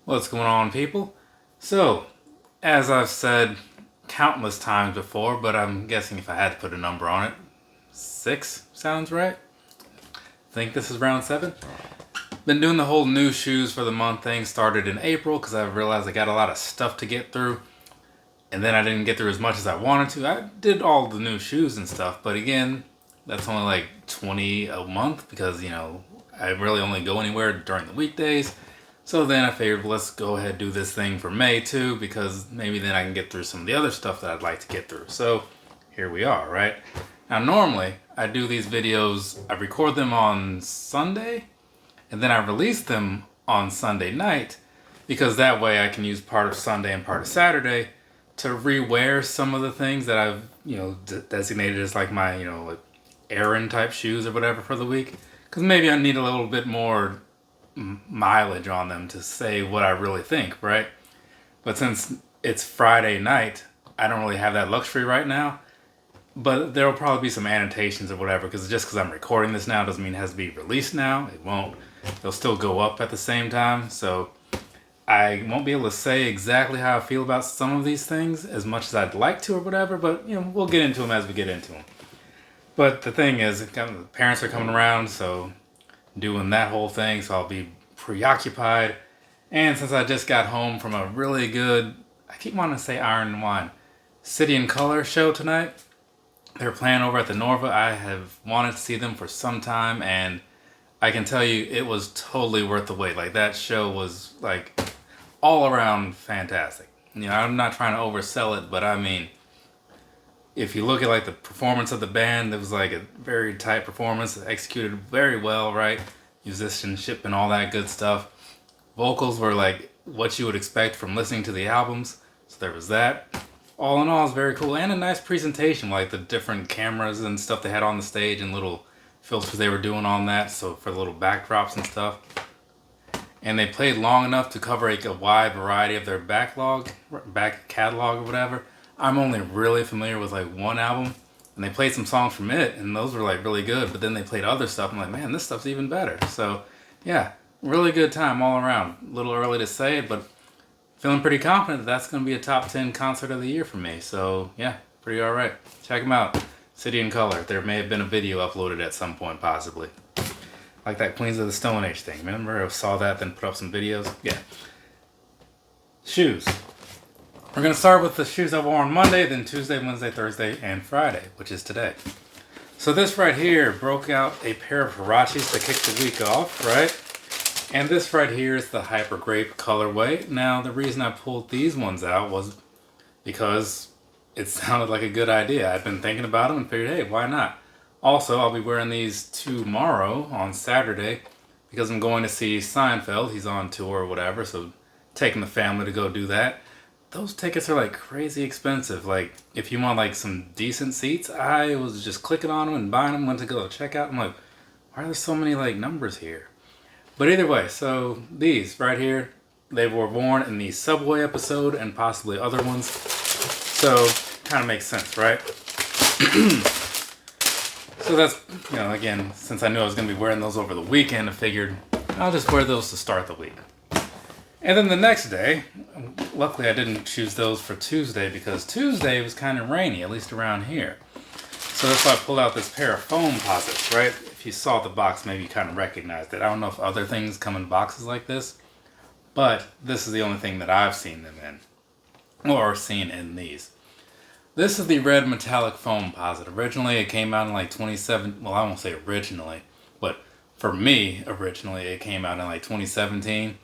What's going on, people? So, as I've said countless times before, but I'm guessing if I had to put a number on it, 6 sounds right? Think this is round 7? Been doing the whole new shoes for the month thing. Started in April because I realized I got a lot of stuff to get through. And then I didn't get through as much as I wanted to. I did all the new shoes and stuff, but again, that's only like 20 a month because, I really only go anywhere during the weekdays. So then I figured, well, let's go ahead and do this thing for May too, because maybe then I can get through some of the other stuff that I'd like to get through. So here we are, right? Now normally I do these videos, I record them on Sunday, and then I release them on Sunday night, because that way I can use part of Sunday and part of Saturday to re-wear some of the things that I've, designated as like my, like errand type shoes or whatever for the week. Because maybe I need a little bit more mileage on them to say what I really think, right? But since it's Friday night, I don't really have that luxury right now. But there will probably be some annotations or whatever, because just because I'm recording this now doesn't mean it has to be released now. It won't. It'll still go up at the same time. So I won't be able to say exactly how I feel about some of these things as much as I'd like to or whatever, but we'll get into them as we get into them. But the thing is, the parents are coming around, so doing that whole thing, so I'll be preoccupied. And since I just got home from a really good, I keep wanting to say Iron and Wine, City and Color show tonight. They're playing over at the Norva. I have wanted to see them for some time, and I can tell you it was totally worth the wait. Like, that show was like all around fantastic. I'm not trying to oversell it, but I mean, if you look at like the performance of the band, it was like a very tight performance, executed very well, right? Musicianship and all that good stuff. Vocals were like what you would expect from listening to the albums, so there was that. All in all, it's very cool, and a nice presentation, like the different cameras and stuff they had on the stage and little filters they were doing on that, so for the little backdrops and stuff. And they played long enough to cover a wide variety of their back catalog or whatever. I'm only really familiar with like one album, and they played some songs from it, and those were like really good, but then they played other stuff. I'm like, man, this stuff's even better. So yeah, really good time all around. A little early to say it, but feeling pretty confident that that's going to be a top 10 concert of the year for me. So yeah, pretty all right. Check them out. City and Color. There may have been a video uploaded at some point, possibly. Like that Queens of the Stone Age thing. Remember, I saw that, then put up some videos. Yeah. Shoes. We're going to start with the shoes I wore on Monday, then Tuesday, Wednesday, Thursday, and Friday, which is today. So this right here broke out a pair of Huaraches to kick the week off, right? And this right here is the Hyper Grape colorway. Now, the reason I pulled these ones out was because it sounded like a good idea. I've been thinking about them and figured, hey, why not? Also, I'll be wearing these tomorrow on Saturday because I'm going to see Seinfeld. He's on tour or whatever, so taking the family to go do that. Those tickets are like crazy expensive. Like, if you want like some decent seats, I was just clicking on them and buying them, went to go check out. I'm like, why are there so many like numbers here? But either way, so these right here, they were worn in the Subway episode and possibly other ones. So, kind of makes sense, right? So that's, again, since I knew I was going to be wearing those over the weekend, I figured I'll just wear those to start the week. And then the next day, luckily I didn't choose those for Tuesday because Tuesday was kind of rainy, at least around here. So that's why I pulled out this pair of foam posits, right? If you saw the box, maybe you kind of recognized it. I don't know if other things come in boxes like this, but this is the only thing that I've seen them in, or seen in these. This is the red metallic foam posit. Originally it came out in like 27, well I won't say originally, but for me originally it came out in like 2017.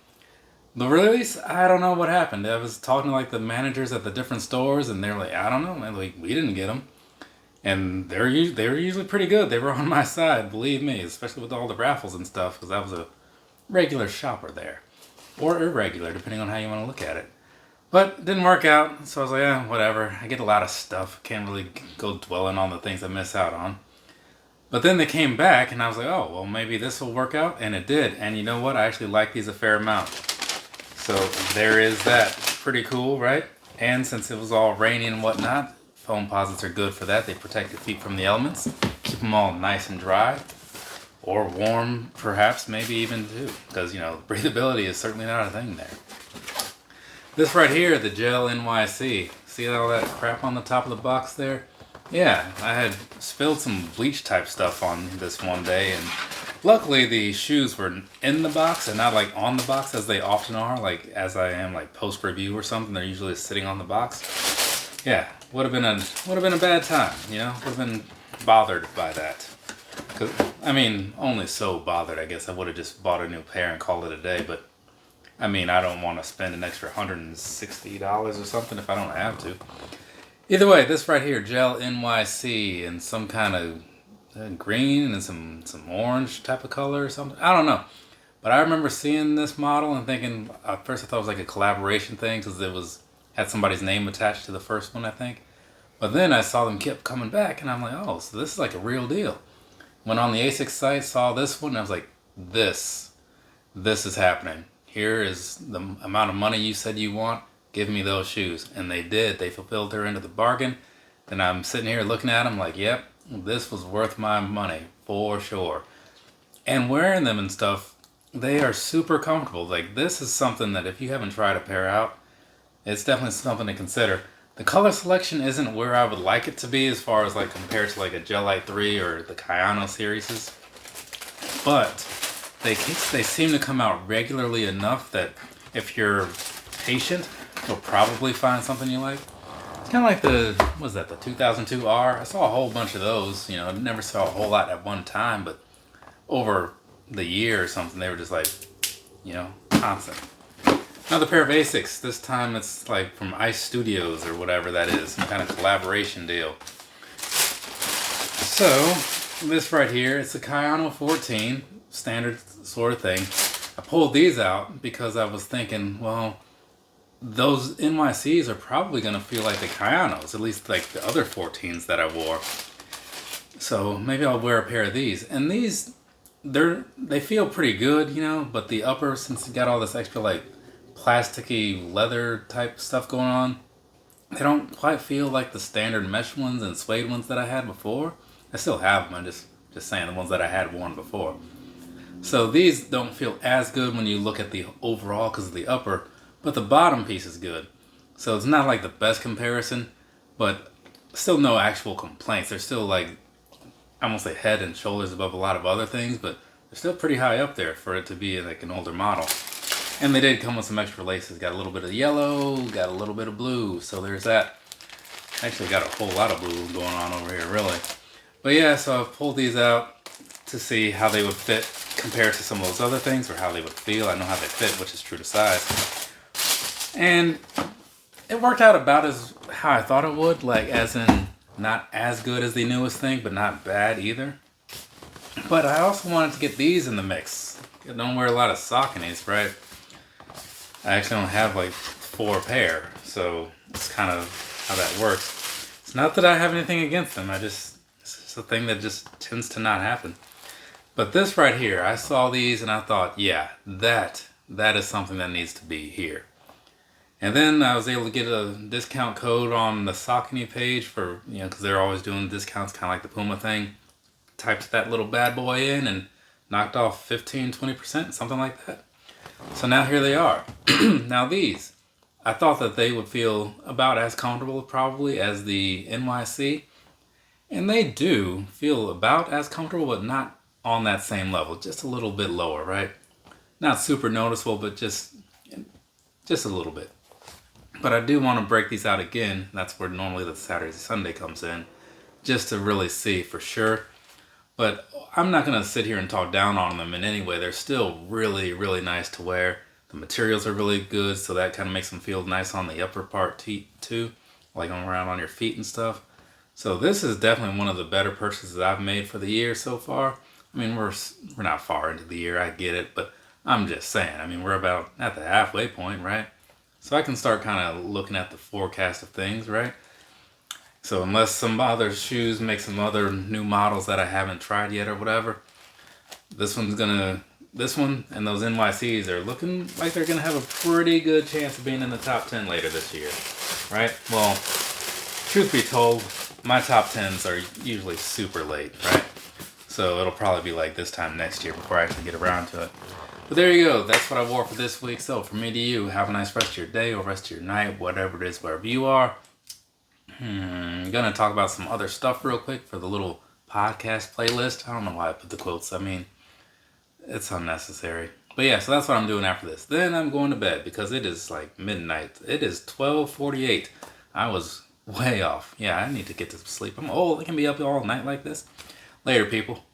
The release, I don't know what happened. I was talking to like the managers at the different stores, and they're like, I don't know, man, like, we didn't get them. And they were usually pretty good. They were on my side, believe me, especially with all the raffles and stuff, because I was a regular shopper there. Or irregular, depending on how you want to look at it. But it didn't work out, so I was like, whatever. I get a lot of stuff. Can't really go dwelling on the things I miss out on. But then they came back, and I was like, oh, well, maybe this will work out. And it did. And you know what? I actually like these a fair amount. So there is that. Pretty cool, right? And since it was all rainy and whatnot, foam posits are good for that. They protect your feet from the elements. Keep them all nice and dry. Or warm, perhaps, maybe even too. Because, breathability is certainly not a thing there. This right here, the gel-nyc. See all that crap on the top of the box there? Yeah, I had spilled some bleach type stuff on this one day, and luckily the shoes were in the box and not like on the box as they often are, like as I am like post review or something. They're usually sitting on the box. Yeah, would have been a bad time, you know. Would have been bothered by that. 'Cause, I mean, only so bothered. I guess I would have just bought a new pair and called it a day, but I mean, I don't want to spend an extra $160 or something if I don't have to. Either way, this right here, gel-nyc, and some kind of green and some orange type of color or something. I don't know. But I remember seeing this model and thinking, at first I thought it was like a collaboration thing because had somebody's name attached to the first one, I think. But then I saw them kept coming back and I'm like, oh, so this is like a real deal. Went on the Asics site, saw this one, and I was like, this is happening. Here is the amount of money you said you want. Give me those shoes. And they did. They fulfilled their end of the bargain. And I'm sitting here looking at them like, yep, this was worth my money for sure. And wearing them and stuff, they are super comfortable. Like, this is something that if you haven't tried a pair out, it's definitely something to consider. The color selection isn't where I would like it to be as far as like compared to like a gel-nyc 3 or the Kayano series. But they seem to come out regularly enough that if you're patient, you'll probably find something you like. It's kind of like the 2002 R. I saw a whole bunch of those. You know, I never saw a whole lot at one time, but over the year or something, they were just like, you know, constant. Another pair of Asics. This time it's like from Ice Studios or whatever that is. Some kind of collaboration deal. So, this right here, it's a Kayano 14. Standard sort of thing. I pulled these out because I was thinking, well, those NYCs are probably going to feel like the Kayanos, at least like the other 14s that I wore. So maybe I'll wear a pair of these. And these, they feel pretty good, you know, but the upper, since it got all this extra like plasticky leather type stuff going on, they don't quite feel like the standard mesh ones and suede ones that I had before. I still have them, I'm just saying the ones that I had worn before. So these don't feel as good when you look at the overall because of the upper, but the bottom piece is good. So it's not like the best comparison, but still no actual complaints. They're still like, I won't say head and shoulders above a lot of other things, but they're still pretty high up there for it to be like an older model. And they did come with some extra laces. Got a little bit of yellow, got a little bit of blue, so there's that. Actually got a whole lot of blue going on over here, really. But yeah, so I've pulled these out to see how they would fit compared to some of those other things, or how they would feel. I know how they fit, which is true to size. And it worked out about as how I thought it would, like as in not as good as the newest thing, but not bad either. But I also wanted to get these in the mix. I don't wear a lot of Sauconys, right? I actually don't have like 4 pair, so it's kind of how that works. It's not that I have anything against them, it's just a thing that just tends to not happen. But this right here, I saw these and I thought, yeah, that is something that needs to be here. And then I was able to get a discount code on the Saucony page for, you know, because they're always doing discounts, kind of like the Puma thing. Typed that little bad boy in and knocked off 15-20%, something like that. So now here they are. Now these, I thought that they would feel about as comfortable probably as the NYC. And they do feel about as comfortable, but not on that same level. Just a little bit lower, right? Not super noticeable, but just a little bit. But I do want to break these out again. That's where normally the Saturday Sunday comes in. Just to really see for sure. But I'm not going to sit here and talk down on them in any way. They're still really, really nice to wear. The materials are really good, so that kind of makes them feel nice on the upper part too. Like around on your feet and stuff. So this is definitely one of the better purchases I've made for the year so far. I mean, we're not far into the year, I get it, but I'm just saying. I mean, we're about at the halfway point, right? So I can start kind of looking at the forecast of things, right? So unless some other shoes make some other new models that I haven't tried yet or whatever, this one and those NYCs are looking like they're gonna have a pretty good chance of being in the top 10 later this year, right? Well, truth be told, my top 10s are usually super late, right? So it'll probably be like this time next year before I actually get around to it. But there you go. That's what I wore for this week. So from me to you, have a nice rest of your day or rest of your night, whatever it is, wherever you are. I'm gonna talk about some other stuff real quick for the little podcast playlist. I don't know why I put the quotes. I mean, it's unnecessary. But yeah, so that's what I'm doing after this. Then I'm going to bed because it is like midnight. It is 12:48. I was way off. Yeah, I need to get to sleep. I'm old. I can be up all night like this. Later, people.